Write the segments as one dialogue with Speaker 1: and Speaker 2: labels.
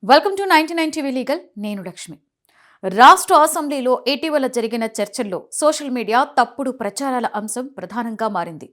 Speaker 1: Welcome to 99 TV legal. నేను లక్ష్మి. రాష్ట్ర అసెంబ్లీలో ఇటీవల జరిగిన చర్చల్లో సోషల్ మీడియా తప్పుడు ప్రచారాల అంశం ప్రధానంగా మారింది.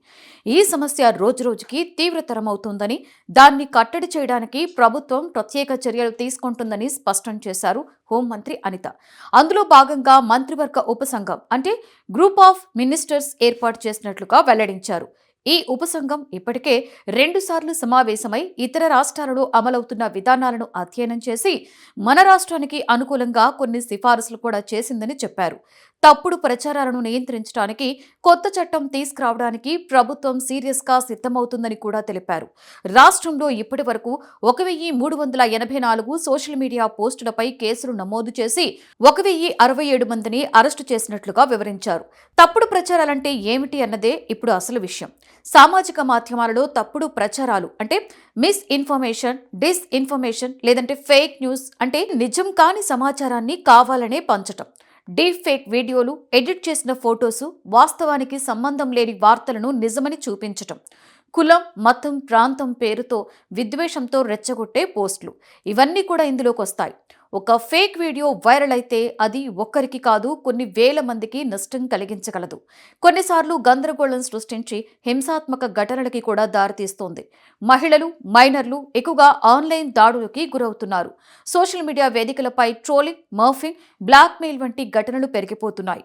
Speaker 1: ఈ సమస్య రోజురోజుకి తీవ్రతరమవుతోందని, దాన్ని కట్టడి చేయడానికి ప్రభుత్వం ప్రత్యేక చర్యలు తీసుకుంటుందని స్పష్టం చేశారు హోంమంత్రి అనిత. అందులో భాగంగా మంత్రివర్గ ఉపసంఘం అంటే గ్రూప్ ఆఫ్ మినిస్టర్స్ ఏర్పాటు చేసినట్లుగా వెల్లడించారు. ఈ ఉపసంఘం ఇప్పటికే 2 సార్లు సమావేశమై ఇతర రాష్ట్రాలలో అమలవుతున్న విధానాలను అధ్యయనం చేసి మన రాష్ట్రానికి అనుకూలంగా కొన్ని సిఫారసులు కూడా చేసిందని చెప్పారు. తప్పుడు ప్రచారాలను నియంత్రించడానికి కొత్త చట్టం తీసుకురావడానికి ప్రభుత్వం సీరియస్గా సిద్ధమవుతుందని కూడా తెలిపారు. రాష్ట్రంలో ఇప్పటి వరకు 1384 సోషల్ మీడియా పోస్టులపై కేసులు నమోదు చేసి 1067 మందిని అరెస్టు చేసినట్లుగా వివరించారు. తప్పుడు ప్రచారాలంటే ఏమిటి అన్నదే ఇప్పుడు అసలు విషయం. సామాజిక మాధ్యమాలలో తప్పుడు ప్రచారాలు అంటే మిస్ ఇన్ఫర్మేషన్, డిస్ ఇన్ఫర్మేషన్ లేదంటే ఫేక్ న్యూస్ అంటే నిజం కాని సమాచారాన్ని కావాలనే పంచటం. డీప్ ఫేక్ వీడియోలు, ఎడిట్ చేసిన ఫోటోసు, వాస్తవానికి సంబంధం లేని వార్తలను నిజమని చూపించటం. కులం, మతం, ప్రాంతం పేరుతో విద్వేషంతో రెచ్చగొట్టే పోస్టులు ఇవన్నీ కూడా ఇందులోకి వస్తాయి. ఒక ఫేక్ వీడియో వైరల్ అయితే అది ఒక్కరికి కాదు, కొన్ని వేల మందికి నష్టం కలిగించగలదు. కొన్నిసార్లు గందరగోళం సృష్టించి హింసాత్మక ఘటనలకి కూడా దారితీస్తోంది. మహిళలు, మైనర్లు ఎక్కువగా ఆన్లైన్ దాడులకి గురవుతున్నారు. సోషల్ మీడియా వేదికలపై ట్రోలింగ్, మర్ఫింగ్, బ్లాక్మెయిల్ వంటి ఘటనలు పెరిగిపోతున్నాయి.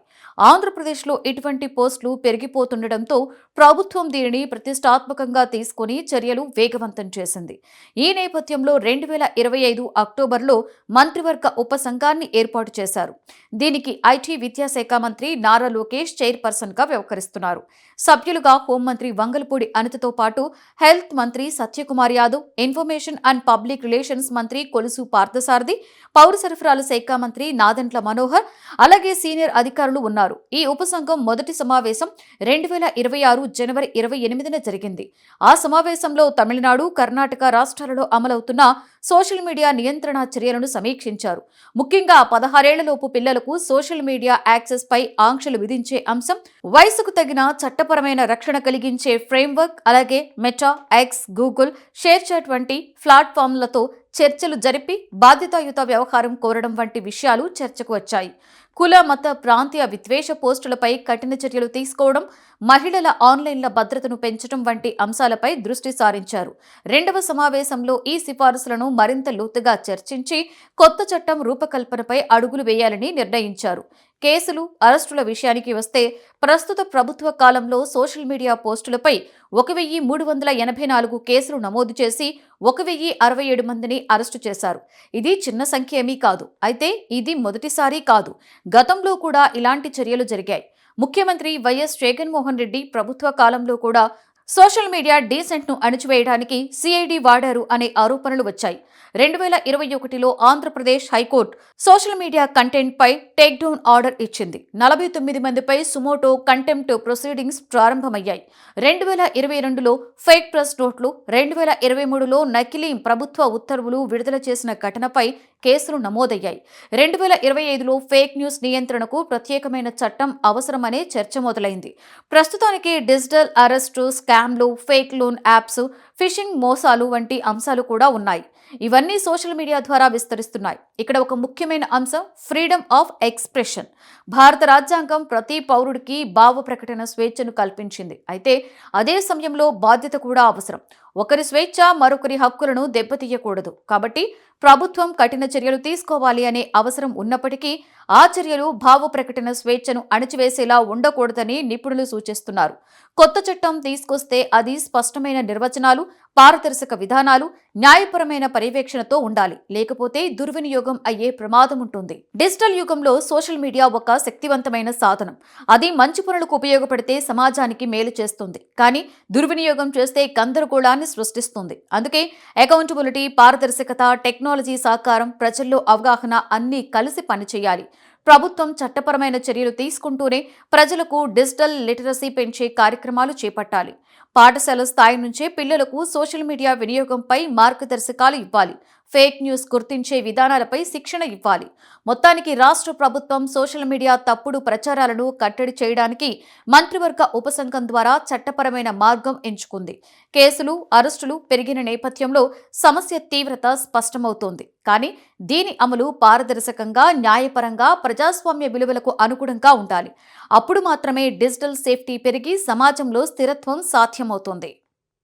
Speaker 1: ఆంధ్రప్రదేశ్లో ఇటువంటి పోస్టులు పెరిగిపోతుండటంతో ప్రభుత్వం దీనిని ప్రతిష్టాత్మకంగా తీసుకుని చర్యలు వేగవంతం చేసింది. ఈ నేపథ్యంలో 2025 అక్టోబర్లో మంత్రివర్గ ఉపసంఘాన్ని ఏర్పాటు చేశారు. దీనికి ఐటీ, విద్యాశాఖ మంత్రి నారా లోకేష్ చైర్పర్సన్ గా వ్యవహరిస్తున్నారు. సభ్యులుగా హోంమంత్రి వంగలపూడి అనితతో పాటు హెల్త్ మంత్రి Satyakumar Yadav, information and public relations మంత్రి కొలుసు పార్థసారథి, పౌర సరఫరాల శాఖ మంత్రి నాదెండ్ల మనోహర్, అలాగే సీనియర్ అధికారులు ఉన్నారు. ఈ ఉపసంఘం మొదటి సమావేశం 2026 జనవరి 28న జరిగింది. ఆ సమావేశంలో తమిళనాడు, కర్ణాటక రాష్ట్రాలలో అమలవుతున్న సోషల్ మీడియా నియంత్రణ చర్యలను సమీక్షించారు. ముఖ్యంగా 16 ఏళ్లలోపు పిల్లలకు సోషల్ మీడియా యాక్సెస్ పై ఆంక్షలు విధించే అంశం, వయసుకు తగిన చట్టపరమైన రక్షణ కలిగించే ఫ్రేమ్వర్క్, అలాగే మెటా, ఎక్స్, గూగుల్, షేర్చాట్ వంటి ప్లాట్ఫామ్లతో చర్చలు జరిపి బాధ్యతాయుత వ్యవహారం కోరడం వంటి విషయాలు చర్చకు వచ్చాయి. కుల, మత, ప్రాంతీయ విద్వేష పోస్టులపై కఠిన చర్యలు తీసుకోవడం, మహిళల ఆన్లైన్ల భద్రతను పెంచడం వంటి అంశాలపై దృష్టి సారించారు. 2వ సమావేశంలో ఈ సిఫారసులను మరింత లోతుగా చర్చించి కొత్త చట్టం రూపకల్పనపై అడుగులు వేయాలని నిర్ణయించారు. కేసులు, అరెస్టుల విషయానికి వస్తే ప్రస్తుత ప్రభుత్వ కాలంలో సోషల్ మీడియా పోస్టులపై 1384 కేసులు నమోదు చేసి 1067 మందిని అరెస్టు చేశారు. ఇది చిన్న సంఖ్య ఏమీ కాదు. అయితే ఇది మొదటిసారి కాదు. గతంలో కూడా ఇలాంటి చర్యలు జరిగాయి. ముఖ్యమంత్రి వైఎస్ జగన్మోహన్ రెడ్డి ప్రభుత్వ కాలంలో కూడా సోషల్ మీడియా డీసెంట్ను అణిచివేయడానికి సిఐడి వాడారు అనే ఆరోపణలు వచ్చాయి. 2021లో Andhra Pradesh high court social media content పై టేక్ డౌన్ ఆర్డర్ ఇచ్చింది. 49 మందిపై సుమోటో కంటెంప్ట్ ప్రొసీడింగ్స్ ప్రారంభమయ్యాయి. 2022లో ఫేక్ ప్రెస్ నోట్లు, 2023లో నకిలీ ప్రభుత్వ ఉత్తర్వులు విడుదల చేసిన ఘటనపై కేసులు నమోదయ్యాయి. 2025లో ఫేక్ న్యూస్ నియంత్రణకు ప్రత్యేకమైన చట్టం అవసరమనే చర్చ మొదలైంది. ప్రస్తుతానికి డిజిటల్ అరెస్టు, స్కామ్లు, ఫేక్ లోన్ యాప్స్, ఫిషింగ్ మోసాలు వంటి అంశాలు కూడా ఉన్నాయి. ఇవన్నీ సోషల్ మీడియా ద్వారా విస్తరిస్తున్నాయి. ఇక్కడ ఒక ముఖ్యమైన అంశం ఫ్రీడమ్ ఆఫ్ ఎక్స్ప్రెషన్. భారత రాజ్యాంగం ప్రతి పౌరుడికి భావ ప్రకటన స్వేచ్ఛను కల్పించింది. అయితే అదే సమయంలో బాధ్యత కూడా అవసరం. ఒకరి స్వేచ్ఛ మరొకరి హక్కులను దెబ్బతీయకూడదు. కాబట్టి ప్రభుత్వం కఠిన చర్యలు తీసుకోవాలి అనే అవసరం ఉన్నప్పటికీ ఆ చర్యలు భావ ప్రకటన స్వేచ్ఛను అణిచివేసేలా ఉండకూడదని నిపుణులు సూచిస్తున్నారు. కొత్త చట్టం తీసుకొస్తే అది స్పష్టమైన నిర్వచనాలు, పారదర్శక విధానాలు, న్యాయపరమైన పర్యవేక్షణతో ఉండాలి. లేకపోతే దుర్వినియోగం అయ్యే ప్రమాదం ఉంటుంది. డిజిటల్ యుగంలో సోషల్ మీడియా ఒక శక్తివంతమైన సాధనం. అది మంచి పనులకు ఉపయోగపడితే సమాజానికి మేలు చేస్తుంది. కానీ దుర్వినియోగం చేస్తే గందరగోళాన్ని సృష్టిస్తుంది. అందుకే అకౌంటబిలిటీ, పారదర్శకత, టెక్నాలజీ సహకారం, ప్రజల్లో అవగాహన అన్నీ కలిసి పనిచేయాలి. ప్రభుత్వం చట్టపరమైన చర్యలు తీసుకుంటూనే ప్రజలకు డిజిటల్ లిటరసీ పెంచే కార్యక్రమాలు చేపట్టాలి. పాఠశాల స్థాయి నుంచే పిల్లలకు సోషల్ మీడియా వినియోగంపై మార్గదర్శకాలు ఇవ్వాలి. ఫేక్ న్యూస్ గుర్తించే విధానాలపై శిక్షణ ఇవ్వాలి. మొత్తానికి రాష్ట్ర ప్రభుత్వం సోషల్ మీడియా తప్పుడు ప్రచారాలను కట్టడి చేయడానికి మంత్రివర్గ ఉపసంఘం ద్వారా చట్టపరమైన మార్గం ఎంచుకుంది. కేసులు, అరెస్టులు పెరిగిన నేపథ్యంలో సమస్య తీవ్రత స్పష్టమవుతోంది. కానీ దీని అమలు పారదర్శకంగా, న్యాయపరంగా, ప్రజాస్వామ్య విలువలకు అనుగుణంగా ఉండాలి. అప్పుడు మాత్రమే డిజిటల్ సేఫ్టీ పెరిగి సమాజంలో స్థిరత్వం సాధ్యమవుతుంది.